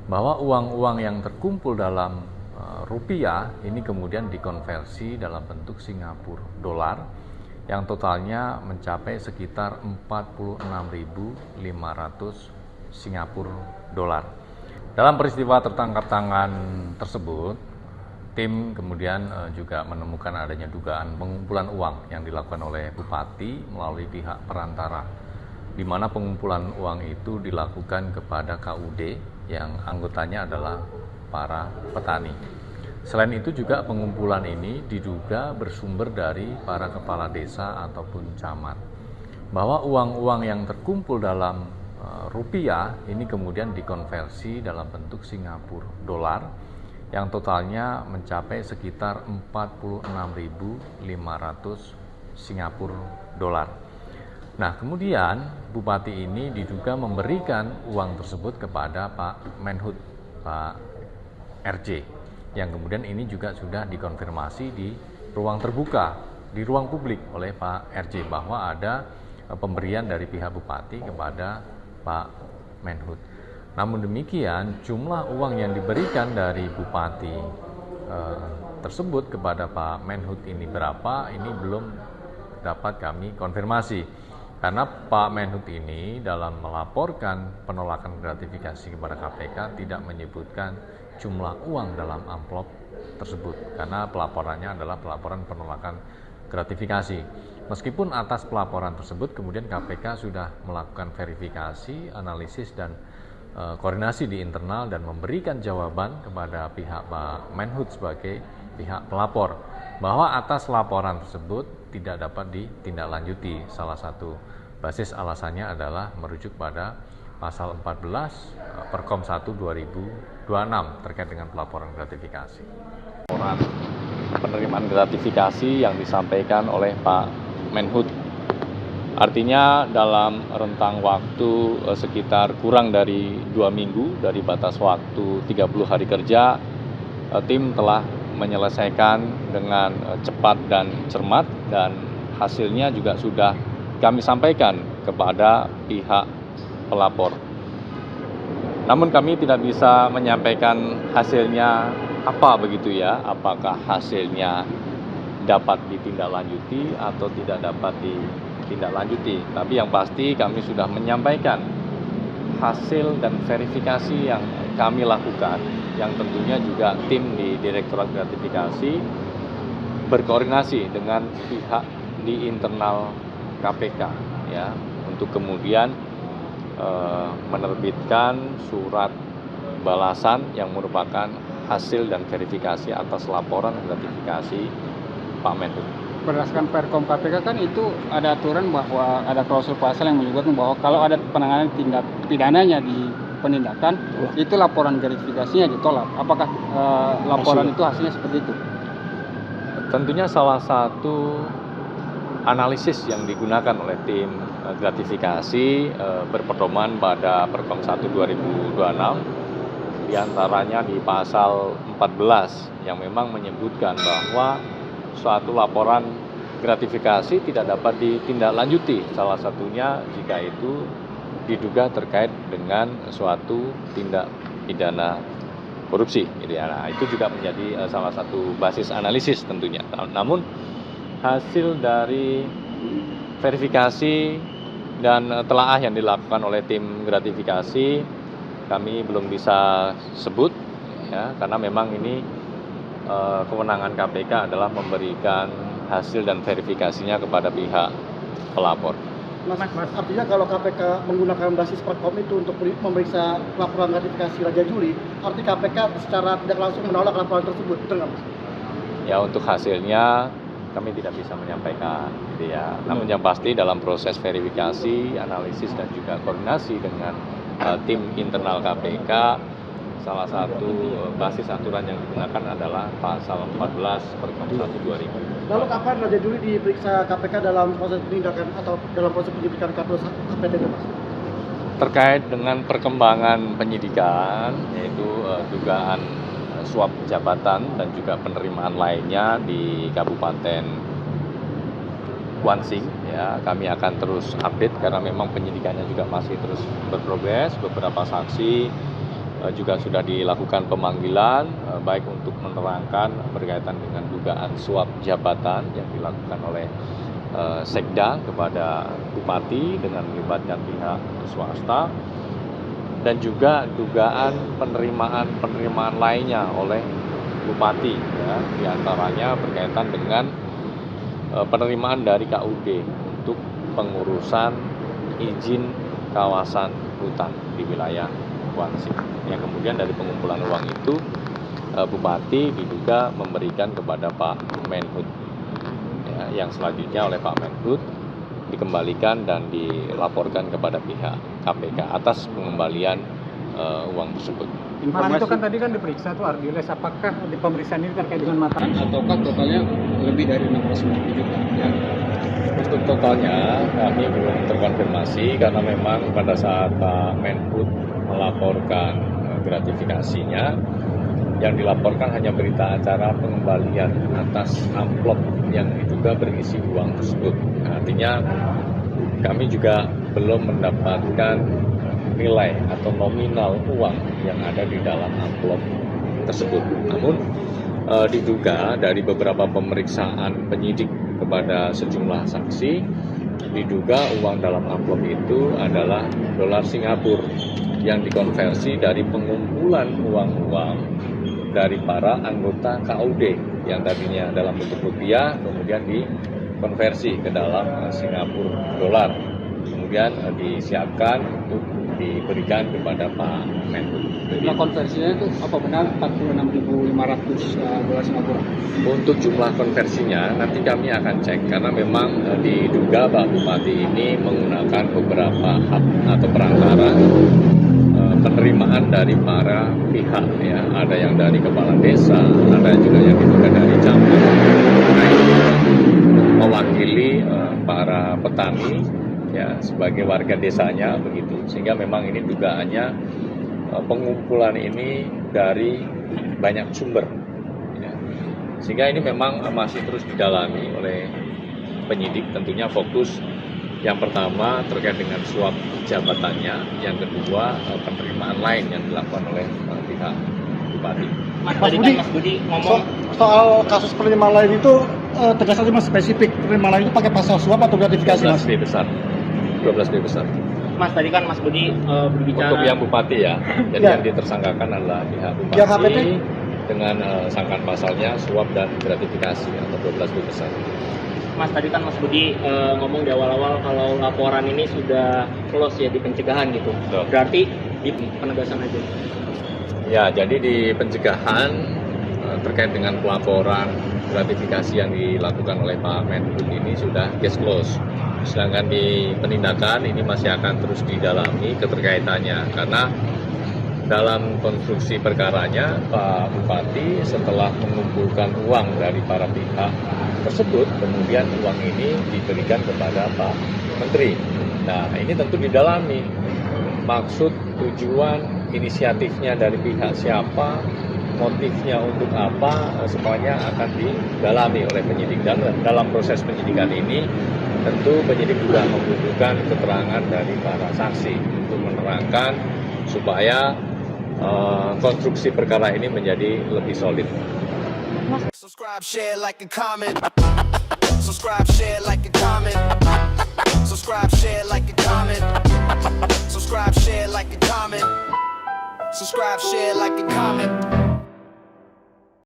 bahwa uang-uang yang terkumpul dalam rupiah ini kemudian dikonversi dalam bentuk Singapura dolar yang totalnya mencapai sekitar 46.500 Singapura dolar. Dalam peristiwa tertangkap tangan tersebut, tim kemudian juga menemukan adanya dugaan pengumpulan uang yang dilakukan oleh Bupati melalui pihak perantara, di mana pengumpulan uang itu dilakukan kepada KUD yang anggotanya adalah para petani. Selain itu juga pengumpulan ini diduga bersumber dari para kepala desa ataupun camat. Bahwa uang-uang yang terkumpul dalam rupiah ini kemudian dikonversi dalam bentuk Singapura dolar yang totalnya mencapai sekitar 46.500 Singapura dolar. Nah, kemudian Bupati ini diduga memberikan uang tersebut kepada Pak Menhut, Pak RJ, yang kemudian ini juga sudah dikonfirmasi di ruang terbuka, di ruang publik oleh Pak RJ bahwa ada pemberian dari pihak Bupati kepada Pak Menhut. Namun demikian, jumlah uang yang diberikan dari Bupati tersebut kepada Pak Menhut ini berapa, ini belum dapat kami konfirmasi. Karena Pak Menhut ini dalam melaporkan penolakan gratifikasi kepada KPK tidak menyebutkan jumlah uang dalam amplop tersebut. Karena pelaporannya adalah pelaporan penolakan gratifikasi. Meskipun atas pelaporan tersebut kemudian KPK sudah melakukan verifikasi, analisis dan koordinasi di internal dan memberikan jawaban kepada pihak Pak Menhut sebagai pihak pelapor bahwa atas laporan tersebut tidak dapat ditindaklanjuti. Salah satu basis alasannya adalah merujuk pada pasal 14 Perkom 1 2026 terkait dengan pelaporan gratifikasi. Laporan penerimaan gratifikasi yang disampaikan oleh Pak Menhut. Artinya dalam rentang waktu sekitar kurang dari 2 minggu dari batas waktu 30 hari kerja, tim telah menyelesaikan dengan cepat dan cermat dan hasilnya juga sudah kami sampaikan kepada pihak pelapor. Namun kami tidak bisa menyampaikan hasilnya apa begitu ya, apakah hasilnya dapat ditindaklanjuti atau tidak dapat ditindaklanjuti. Tapi yang pasti kami sudah menyampaikan hasil dan verifikasi yang kami lakukan, yang tentunya juga tim di Direktorat Gratifikasi berkoordinasi dengan pihak di internal KPK ya, untuk kemudian menerbitkan surat balasan yang merupakan hasil dan verifikasi atas laporan gratifikasi Pak Menhut. Berdasarkan Perkom KPK kan itu ada aturan bahwa ada klausul pasal yang menyebutkan bahwa kalau ada penanganan tindak pidananya di penindakan, itu laporan gratifikasinya ditolak. Apakah laporan itu hasilnya seperti itu? Tentunya salah satu analisis yang digunakan oleh tim gratifikasi berpedoman pada Perkom 1 2026, diantaranya di pasal 14 yang memang menyebutkan bahwa suatu laporan gratifikasi tidak dapat ditindaklanjuti, salah satunya jika itu diduga terkait dengan suatu tindak pidana korupsi. Nah, itu juga menjadi salah satu basis analisis tentunya. Namun hasil dari verifikasi dan telaah yang dilakukan oleh tim gratifikasi kami belum bisa sebut ya, karena memang ini kewenangan KPK adalah memberikan hasil dan verifikasinya kepada pihak pelapor. Mas, artinya kalau KPK menggunakan basis Perkom itu untuk memeriksa laporan gratifikasi Raja Juli, arti KPK secara tidak langsung menolak laporan tersebut, betul nggak Mas? Ya, untuk hasilnya kami tidak bisa menyampaikan, gitu ya. Namun yang pasti dalam proses verifikasi, analisis dan juga koordinasi dengan tim internal KPK, salah satu basis aturan yang digunakan adalah pasal 14 Perkom 1 2000. Lalu kapan Raja Juli diperiksa KPK dalam proses penindakan atau dalam proses penyidikan KPK, Mas? Terkait dengan perkembangan penyidikan, yaitu dugaan suap jabatan dan juga penerimaan lainnya di Kabupaten Kuansing, ya, kami akan terus update karena memang penyidikannya juga masih terus berprogres. Beberapa saksi juga sudah dilakukan pemanggilan baik untuk menerangkan berkaitan dengan dugaan suap jabatan yang dilakukan oleh Sekda kepada Bupati dengan melibatkan pihak swasta, dan juga dugaan penerimaan lainnya oleh Bupati, ya, diantaranya berkaitan dengan penerimaan dari KUD untuk pengurusan izin kawasan hutan di wilayah Guangxi. Yang kemudian dari pengumpulan uang itu Bupati diduga memberikan kepada Pak Menhut, ya, yang selanjutnya oleh Pak Menhut dikembalikan dan dilaporkan kepada pihak KPK atas pengembalian uang tersebut. Mas, itu kan tadi kan diperiksa tuh Ardiles, apakah di pemeriksaan ini terkait dengan mata ataukah totalnya lebih dari 690 juta? Ya. Untuk totalnya kami belum terkonfirmasi karena memang pada saat Pak Menhut melaporkan gratifikasinya, yang dilaporkan hanya berita acara pengembalian atas amplop yang diduga berisi uang tersebut. Nah, artinya kami juga belum mendapatkan nilai atau nominal uang yang ada di dalam amplop tersebut. Namun diduga dari beberapa pemeriksaan penyidik kepada sejumlah saksi, diduga uang dalam amplop itu adalah dolar Singapura yang dikonversi dari pengumpulan uang-uang dari para anggota KUD yang tadinya dalam bentuk rupiah kemudian dikonversi ke dalam Singapura dolar, kemudian disiapkan untuk diberikan kepada Pak Menhut. Jumlah konversinya itu apa benar 46.500 dolar Singapura? Untuk jumlah konversinya nanti kami akan cek karena memang diduga Pak Bupati ini menggunakan beberapa hak atau perantara penerimaan dari para pihak, ya, ada yang dari kepala desa, ada juga yang diduga dari camat, mewakili para petani, ya, sebagai warga desanya begitu, sehingga memang ini dugaannya pengumpulan ini dari banyak sumber, ya. Sehingga ini memang masih terus didalami oleh penyidik, tentunya fokus yang pertama terkait dengan suap jabatannya, yang kedua penerimaan lain yang dilakukan oleh pihak Bupati. Mas Budi ngomong soal kasus penerimaan lain itu tegas aja Mas, spesifik penerimaan lain itu pakai pasal suap atau gratifikasi Mas? 12B besar. 12B besar. Mas, tadi kan Mas Budi berbicara untuk yang Bupati, ya. Jadi yang ditersangkakan adalah pihak Bupati ya, HPT dengan sangkaan pasalnya suap dan gratifikasi atau 12B besar. Mas, tadi kan Mas Budi ngomong di awal-awal kalau laporan ini sudah close ya di pencegahan gitu. Betul. Berarti di penegasan aja. Ya, jadi di pencegahan terkait dengan pelaporan gratifikasi yang dilakukan oleh Pak Menhut ini sudah case close. Sedangkan di penindakan ini masih akan terus didalami keterkaitannya karena dalam konstruksi perkaranya Pak Bupati setelah mengumpulkan uang dari para pihak tersebut, kemudian uang ini diberikan kepada Pak Menteri. Nah, ini tentu didalami maksud, tujuan, inisiatifnya dari pihak siapa, motifnya untuk apa, semuanya akan didalami oleh penyidik. Dan dalam proses penyidikan ini tentu penyidik juga membutuhkan keterangan dari para saksi untuk menerangkan supaya konstruksi perkara ini menjadi lebih solid. Subscribe, share, like, and comment. Subscribe, share, like, and comment. Subscribe, share, like, and comment. Subscribe, share, like, and comment. Subscribe, share, like, and comment.